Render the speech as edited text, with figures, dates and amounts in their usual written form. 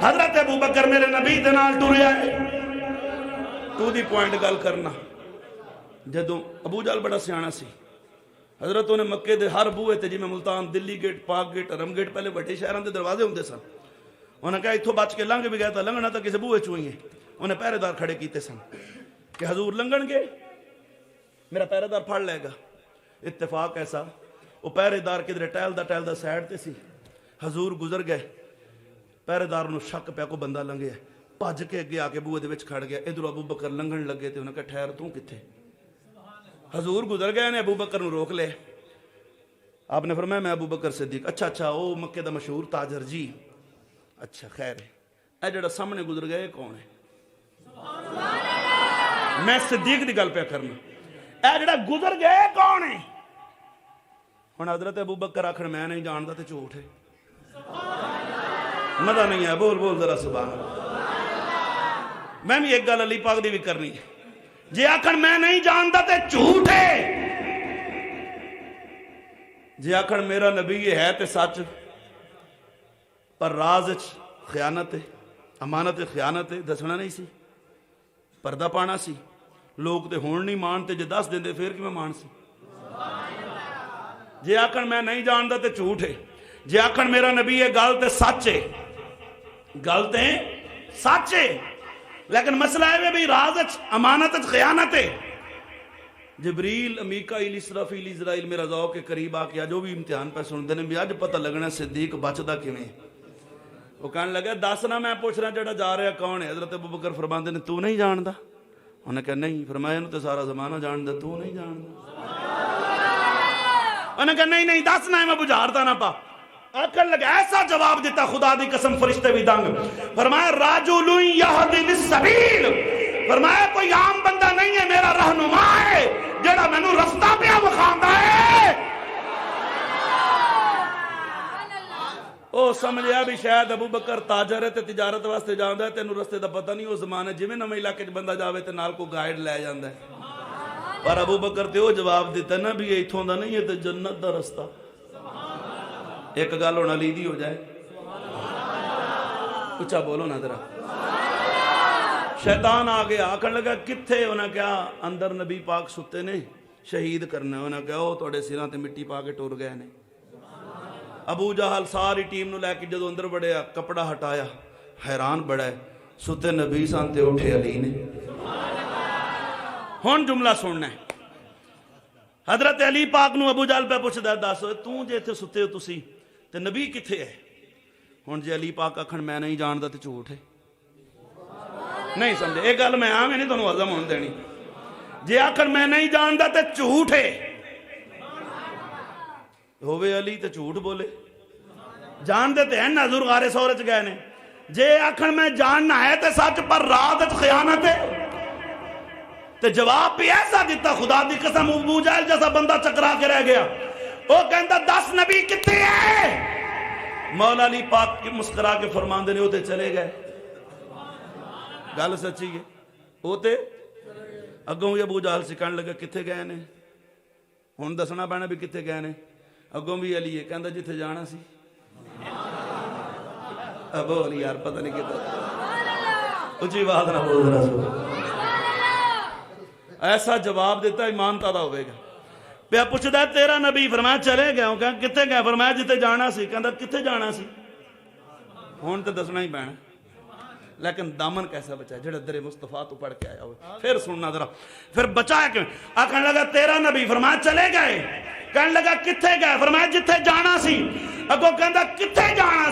حضرت ابو بکر میرے نبی دے نال ٹریا ہے. تو دی پوائنٹ گل کرنا. جدوں ابو جہل بڑا سیاਣਾ سی, حضرت نے مکے دے ہر بوئے تے جی میں ملتان, دلی گیٹ, پاک گیٹ, حرم گیٹ, پہلے بڑے شہراں دے دروازے ہوندے سن. انہیں کہا اتھوں بچ کے لنਘ بھی گیا تو لنگنا تو کسی بوئے چوئی ہے. انہیں پہرے دار کھڑے کیتے سن کہ حضور لنگن گے میرا پہرے دار پھڑ لے گا. اتفاق ایسا وہ پہرے دار کدھر ٹہلدا سائڈ تے سی, حضور گزر گئے, پہرے دار نو شک پیا کو بندہ لنگیا, بھج کے اگے آ کے بوئے دے وچ کھڑ گیا. ادھر ابو بکر لنگن لگے تے انہیں کہا ٹھہر تو کتھے. حضور گزر گئے نے ابو بکر نو روک لے. آپ نے فرمایا میں ابو بکر صدیق. اچھا او مکے دا مشہور تاجر جی, اچھا خیر ہے. اے جڑا سامنے گزر گیا یہ کون ہے؟ میں صدیق دی گل پہ کرنا. اے جڑا گزر گیا یہ کون ہے؟ ہن حضرت ابو بکر آکھن میں نہیں جاندا تے جھوٹ ہے. مزہ نہیں ہے, بول ذرا سبحان اللہ. میں بھی ایک گل علی پاک دی بھی کرنی ہے. جے آکھن میں نہیں جاندا تے جھوٹ ہے, جے آکھن میرا نبی یہ ہے تے سچ, پر راز خیانت ہے, امانت خیانت ہے, دسنا نہیں سی, پردہ پانا سی. لوگ تے ہون نہیں مانتے, جے دس دیندے پھر کہ میں مان سی. جے آکھن میں نہیں جاندا تے جھوٹ ہے, جے آکھن میرا نبی ہے گل تے سچ ہے, گل تے سچ ہے. لیکن مسئلہ ہے بھی راز امانت خیانت ہے. جبریل, میکائیل, اسرافیل, اسرائیل میرا ذوق کے قریب آ کے جو بھی امتحان پہ سن دینے بھی اج پتہ لگنا صدیق بچدا کیویں. وہ کہنے لگا دسنا میں پوچھ رہا جڑا جا رہا کون ہے؟ حضرت ابو بکر فرماندے نے تو نہیں جاندا؟ انہیں کہا نہیں. فرمایا انہوں تے سارا زمانہ جاندا, تو نہیں جاندا. انہیں کہا نہیں دسنا ہے, میں بجھارتا نہ پا. آکھن لگا ایسا جواب دیتا خدا دی قسم فرشتے بھی دنگ. فرمایا راجل یہدی للسبیل, فرمایا کوئی عام بندہ نہیں ہے, میرا رہنما ہے جڑا مینوں رستہ پہ وکھاندا ہے. او سمجھیا بھی شاید ابو بکر تاجر ہے تے تجارت واسطے جاندا ہے, تینوں رستے دا پتہ نہیں. او زمانے جویں نویں علاقے وچ بندہ جاوے تے نال کو گائیڈ لے جاندا ہے. پر ابو بکر تے او جواب دیتا نا بھی یہ اتھوں دا نہیں ہے تے جنت دا رستہ. ایک گل ہن علی دی ہو جائے, اچھا بولو نا ذرا. شیطان آ گیا, آکھن لگا کتھے؟ انہاں کہا اندر نبی پاک ستے نے, شہید کرنا. انہاں کہا او تہاڈے سراں تے مٹی پا کے ٹر گئے نے. ابو جہل ساری ٹیم نو لے کے جدو اندر بڑھیا, کپڑا ہٹایا, حیران بڑا ہے, ستے نبی سان تے اٹھے علی نے. ہن جملہ سننا ہے. حضرت علی پاک نو ابو جہل پہ پوچھدا دس تو جے اتھے ستے ہو تسی تے نبی کتھے ہے؟ ہن جے علی پاک آکھن میں نہیں جاندا تے جھوٹ ہے. نہیں سمجھے یہ گل, میں آویں نہیں تانوں ہضم ہون دینی. جے آکھن میں نہیں جاندا تے جھوٹ ہے, ہووے علی تے جھوٹ بولے. جان دے تے ہیں نا حضور غار ثور وچ گئے نے. جے آکھن میں جاننا ہے تے سچ, پر راز وچ خیانت ہے تے جواب بھی ایسا دیتا خدا دی قسم. ابو جہل جیسا بندہ چکرا کے رہ گیا. وہ کہندا دس نبی کتے ہے؟ مولا علی پاک کی مسکرا کے فرماندے نے ہوتے چلے گئے. گل سچی ہے, ہوتے اگوں بھی ابو جہل سکھن لگا کتھے گئے نے. ہن دسنا پینا بھی کتھے گئے نے. اگوں بھی علی ہے, کہندا جتھے جانا سی. ابو علی یار پتہ نہیں کتھے, اچھی بات نہ بول رہا. ایسا جواب دیتا ایمان تازہ ہوئے گا. پیا پوچھدا تیرا نبی, فرمایا چلے گئے. کہا کتھے گئے؟ فرمایا جتے جانا سی. کہندا کتھے جانا سی؟ ہن تے دسنا ہی پینا. لیکن دامن کیسا بچایا جڑا در مصطفیٰ تو پڑھ کے آیا ہوئے. پھر سننا ذرا, پھر بچایا کیوں؟ آکھن لگا تیرا نبی, فرمایا چلے گئے. کہنے لگا کتھے گئے؟ فرمایا جتھے جانا سی. اگوں کہندا کتھے جانا